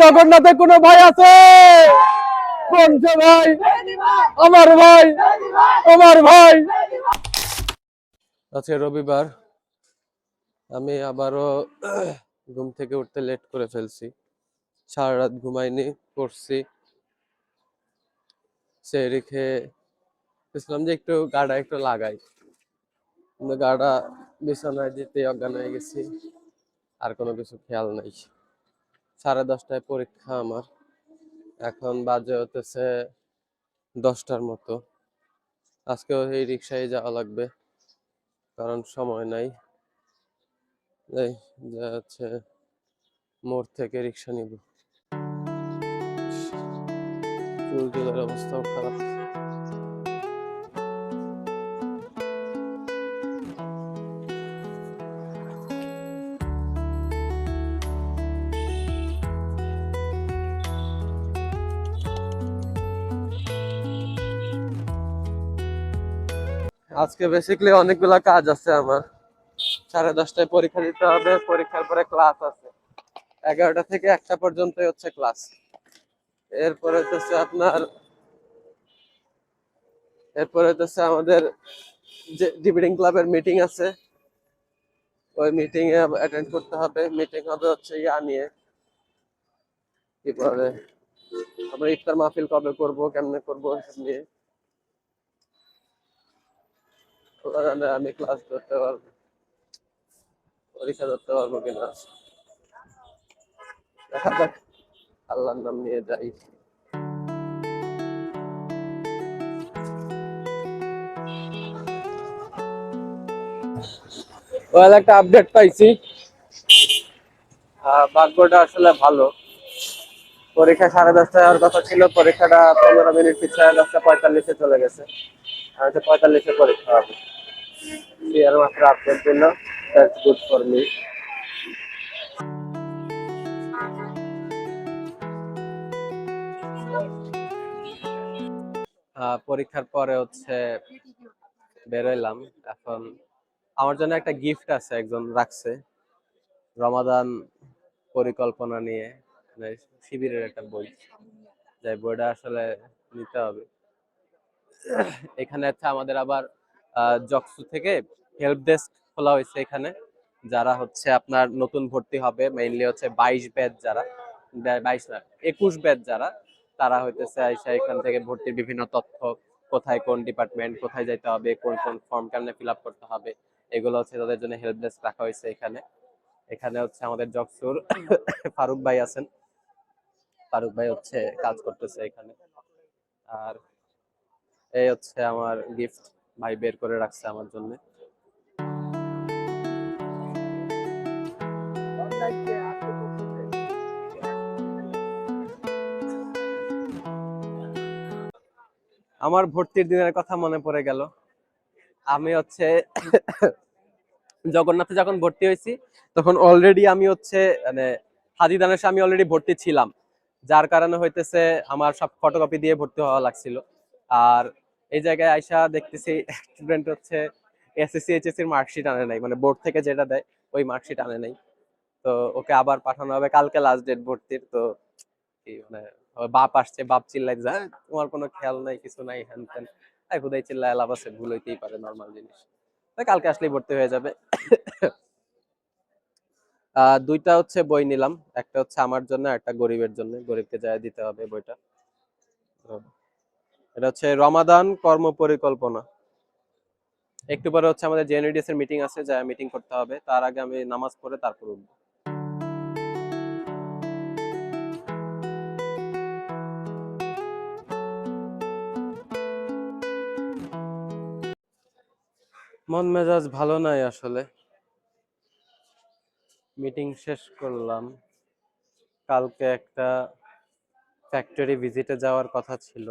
জগন্নাথে কোনো ভাই আছে? বলছে ভাই, আমার ভাই, আমার ভাই। আজকে রবিবার, আমি আবারও ঘুম থেকে উঠতে লেট করে ফেলছি। সারা রাত ঘুমাইনি, পড়ছি। সেই রেখে বুঝলাম যে একটু গাটা একটু লাগাই, কিন্তু গাটা বিছানায় দিতে অজ্ঞান হয়ে গেছি। আর কোনো কিছু খেয়াল নাই। 10:30টায় পরীক্ষা আমার। এখন বাজে হতেছে 10টার মতো। আজকেও এই রিক্সায় যাওয়া লাগবে, কারণ সময় নাই। এই যা হচ্ছে মোড় থেকে রিক্সা নিব। চুল টুলের অবস্থাও খারাপ। আজকে বেসিক্যালি অনেকগুলা কাজ আছে আমার। 10:30টায় পরীক্ষা দিতে হবে, পরীক্ষার পরে ক্লাস আছে। 11টা থেকে 1টা পর্যন্তই হচ্ছে ক্লাস। এরপরে হচ্ছে আপনার আমাদের যে ডিবেটিং ক্লাবের মিটিং আছে, ওই মিটিং এ অ্যাটেন্ড করতে হবে। মিটিং হবে হচ্ছে নিয়ে, কি বলে, আমরা ইফতার মাহফিল কবে করব, কেমনে করব, এসব নিয়ে। ওরা জানে আমি ক্লাস করতে পারবো, পরীক্ষা করতে পারবো কিনা, দেখা যাক। আল্লাহর নাম নিয়ে যাই। ওয়াল একটা আপডেট পাইছি। ভাগ্যটা আসলে ভালো। পরীক্ষা 10:30টায় হওয়ার কথা ছিল, পরীক্ষাটা 15 মিনিট পিছিয়ে 10:45-এ চলে গেছে। আর 45-এ পরীক্ষা হবে। এর মাত্র আপডেট দিল, দ্যাটস গুড ফর মি। পরীক্ষার পরে হচ্ছে বেরোইলাম। এখন আমার জন্য একটা গিফট আছে, একজন রাখছে রমাদান পরিকল্পনা নিয়ে, মানে শিবিরের একটা বই। যে বইটা আসলে নিতে হবে। এখানে হচ্ছে আমাদের আবার জকসু থেকে হেল্প ডেস্ক খোলা হয়েছে এখানে। যারা হচ্ছে আপনার নতুন ভর্তি হবে, মেইনলি হচ্ছে 22 ব্যাচ যারা, 22 না 21 ব্যাচ যারা, তারা হইতেছে আইসা এখান থেকে ভর্তির বিভিন্ন তথ্য, কোথায় কোন ডিপার্টমেন্ট, কোথায় যাইতে হবে, কোন কোন ফর্ম কেমনে ফিল আপ করতে হবে, এগুলো হচ্ছে তাদের জন্য হেল্প ডেস্ক রাখা হয়েছে এখানে। এখানে হচ্ছে আমাদের জকসুর ফারুক ভাই আছেন, ফারুক ভাই হচ্ছে কাজ করতেছে এখানে। আর এই হচ্ছে আমার গিফট, ভাই বের করে রাখছে আমার জন্য। আমার ভর্তির দিনের কথা মনে পড়ে গেল। আমি হচ্ছে জগন্নাথে যখন ভর্তি হয়েছি, তখন অলরেডি আমি হচ্ছে মানে হাজি দানেশে আমি অলরেডি ভর্তি ছিলাম। যার কারণে হইতেছে আমার সব ফটোকপি দিয়ে ভর্তি হওয়া লাগছিল। আর এই জায়গায় আইসা দেখতেছি স্টুডেন্ট হচ্ছে এসএসসি এইচএসসি এর মার্কশিট আনে নাই, মানে বোর্ড থেকে যেটা দেয় ওই মার্কশিট আনে নাই। তো ওকে আবার পাঠানো হবে, কালকে লাস্ট ডেট ভর্তির। তো কি মানে ওর বাপ আসছে, বাপ চিল্লাই যায়, তোমার কোনো খেয়াল নাই, কিছু নাই, হ্যান ত্যান। খুদাই চিল্লায় লাভ আছে, ভুল হইতেই পারে, নর্মাল জিনিস। তাই কালকে আসলেই ভর্তি হয়ে যাবে। দুইটা হচ্ছে বই নিলাম, একটা হচ্ছে আমার জন্য, একটা গরিবের জন্য, গরিবকে যায় দিতে হবে বইটা। তো এটা হচ্ছে রমাদান কর্ম পরিকল্পনা। একটু পরে হচ্ছে আমাদের জেএনইডিএস এর মিটিং আছে, যা মিটিং করতে হবে। তার আগে আমি নামাজ পড়ে তারপর উঠবো। মন মেজাজ ভালো নাই আসলে। মিটিং শেষ করলাম, কালকে একটা ফ্যাক্টরি ভিজিটে যাওয়ার কথা ছিল।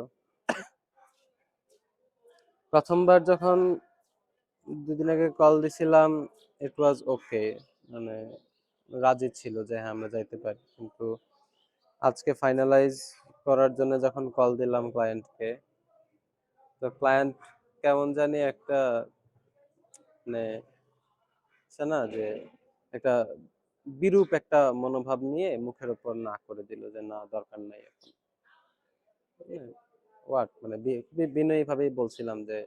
প্রথমবার যখন 2 দিন আগে কল দিছিলাম, ইট ওয়াজ ওকে, মানে রাজি ছিল যে হ্যাঁ আমরা যাইতে পারি। কিন্তু আজকে ফাইনালাইজ করার জন্য যখন কল দিলাম ক্লায়েন্টকে, তো ক্লায়েন্ট কেমন জানি একটা, মানে আছে না যে একটা বিরূপ একটা মনোভাব নিয়ে মুখের উপর না করে দিল যে না দরকার নাই এখন। হোয়াট মানে খুবই বিনয়ী ভাবেই বলছিলাম যে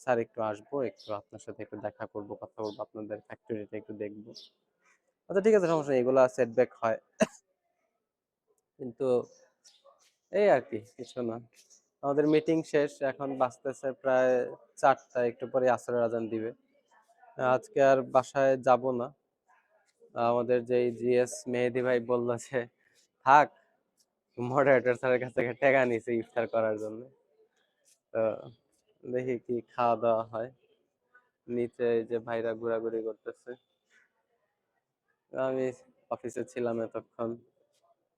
স্যার একটু আসবো, একটু আপনার সাথে একটু দেখা করব, কথা বলবো, আপনাদের ফ্যাক্টরিটা একটু দেখবো। আচ্ছা ঠিক আছে, সমস্যা নেই, এগুলা সেটব্যাক হয়, কিন্তু এই আর কি, কিছু না। আমাদের মিটিং শেষ, এখন বাজতেছে প্রায় 4টা, একটু পরে আসরের আজান দিবে। আজকে আর বাসায় যাব না। আমাদের যে জিএস মেহেদি ভাই বললো যে থাক, মডারেটর স্যারের কাছ থেকে টাকা নিছে ইফতার করার জন্য। তো দেখি কি খাওয়া দাওয়া হয়। নিচে এই যে ভাইরা ঘোরাঘুরি করতেছে, আমি অফিসে ছিলাম এতক্ষণ,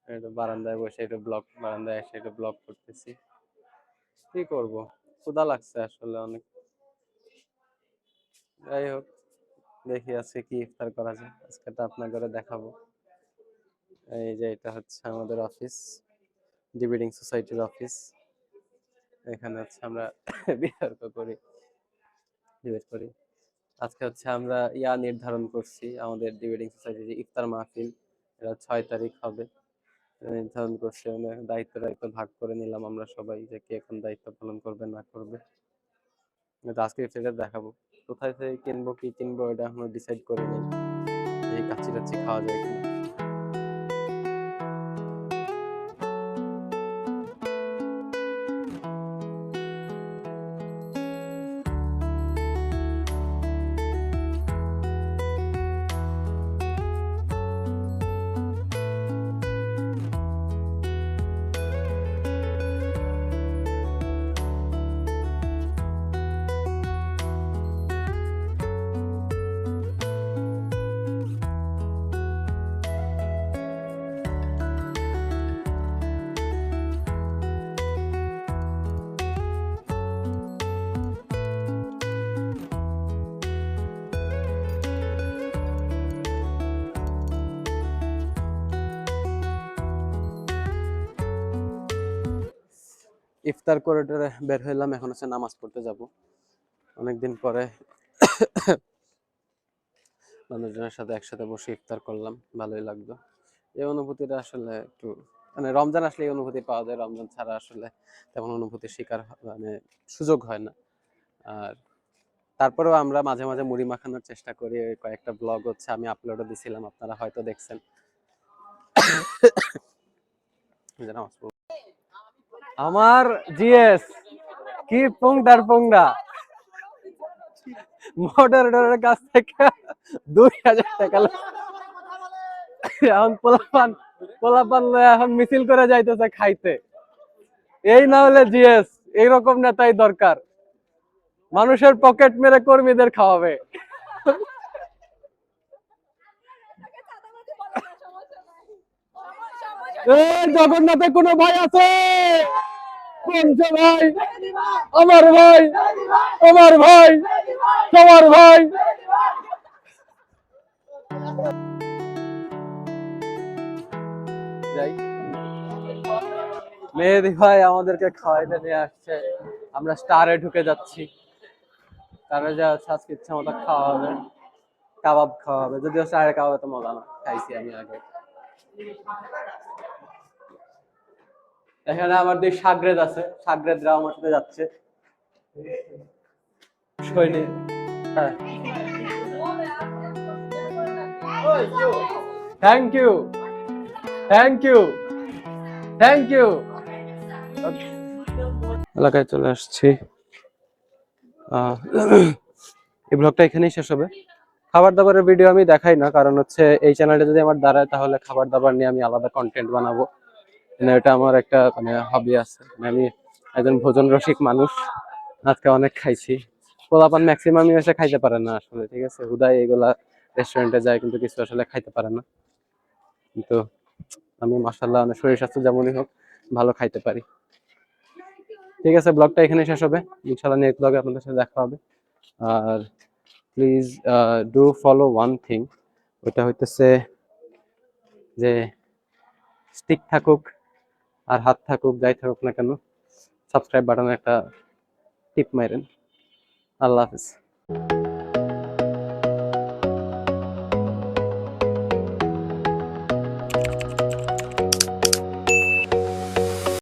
একটু বারান্দায় বসে একটু বারান্দায় এসে একটু ব্লগ করতেছি। কি করব, ক্ষুধা লাগছে আসলে অনেক। যাই হোক, দেখি আজকে কি ইফতার করা যায়, আজকে তো আপনার ঘরে দেখাবো। এই যে এটা হচ্ছে আমাদের অফিস, ডিবেটিং সোসাইটির অফিস। এখানে হচ্ছে আমরা বিতর্ক করি, ডিবেট করি। আজকে হচ্ছে আমরা নির্ধারণ করছি, আমাদের ডিবেটিং সোসাইটির যে ইফতার মাহফিল, এটা 6 তারিখ হবে। নির্ধারণ করছি, মানে দায়িত্ব ভাগ করে নিলাম আমরা সবাই, যে কে কোন দায়িত্ব পালন করবে না করবে। আজকে ইফতারটা দেখাবো। কোথায় থেকে কিনবো, কি কিনবো, এটা এখনো ডিসাইড করে নেই। এই কাচ্চি টাচ্চি খাওয়া যায় কিনা। ইফতার করিডোরে বের হইলাম, এখন হচ্ছে নামাজ পড়তে যাব। অনেকদিন পরে মানুষজনের সাথে একসাথে বসে ইফতার করলাম, ভালোই লাগলো। এই অনুভূতিটা আসলে একটু, মানে রমজান আসলে এই অনুভূতি পাওয়া যায়, রমজান ছাড়া আসলে তেমন অনুভূতির শিকার মানে সুযোগ হয় না। আর তারপরেও আমরা মাঝে মাঝে মুড়ি মাখানোর চেষ্টা করি, কয়েকটা ব্লগ হচ্ছে আমি আপলোডও দিছিলাম, আপনারা হয়তো দেখছেন। আমার জিএস কি পোংডা মডারেটরের কাছ থেকে 2000 টাকা এখন পোলাপান এখন মিছিল করে যাইতেছে খাইতে। এই না হলে জিএস, এইরকম নেতাই দরকার, মানুষের পকেট মেরে কর্মীদের খাওয়াবে। জগন্নাথে কোনো ভাই আছে? ভাই, আমার ভাই, আমার ভাই, তোমার ভাই। মেহেদি ভাই আমাদেরকে খাওয়াইতে নিয়ে আসছে, আমরা স্টারে ঢুকে যাচ্ছি। স্টারে যা আজকে ইচ্ছা মতো খাওয়া হবে, কাবাব খাওয়া হবে, যদিও স্টারে কাবাব তো মজা না, খাইছি আমি আগে। এখানে আমার 2 সাগরেদ আছে, সাগরেদরা আমার সাথে যাচ্ছে। সৈনিক, হ্যাঁ, thank you, thank you, thank you. এলাকায় চলে আসছি। এই ব্লগটা এখানেই শেষ হবে। খাবার দাবারের ভিডিও আমি দেখাই না, কারণ হচ্ছে এই চ্যানেলটা যদি আমার দাঁড়ায় তাহলে খাবার দাবার নিয়ে আমি আলাদা কন্টেন্ট বানাবো। এটা আমার একটা মানে হবি আছে, আমি একজন ভোজন রসিক মানুষ। আজকে অনেক খাইছি, পোলাপান ম্যাক্সিমাম এসে খাইতে পারে না আসলে, ঠিক আছে, হুদাই এগুলা রেস্টুরেন্টে যায় কিন্তু কিছু আসলে খাইতে পারে না। কিন্তু আমি মাশাআল্লাহ মানে শরীর স্বাস্থ্য যেমনই হোক ভালো খাইতে পারি। ঠিক আছে, ব্লগটা এখানে শেষ হবে, ইনশাআল্লাহ নেক্সট ব্লগে আপনাদের সাথে দেখা হবে। আর please do follow one thing, ওটা হইতেছে যে স্টিক থাকুক আর হাত থাকুক, যাই থাকুক না কেন, সাবস্ক্রাইব বাটনে একটা টিপ মারেন। আল্লাহ হাফেজ।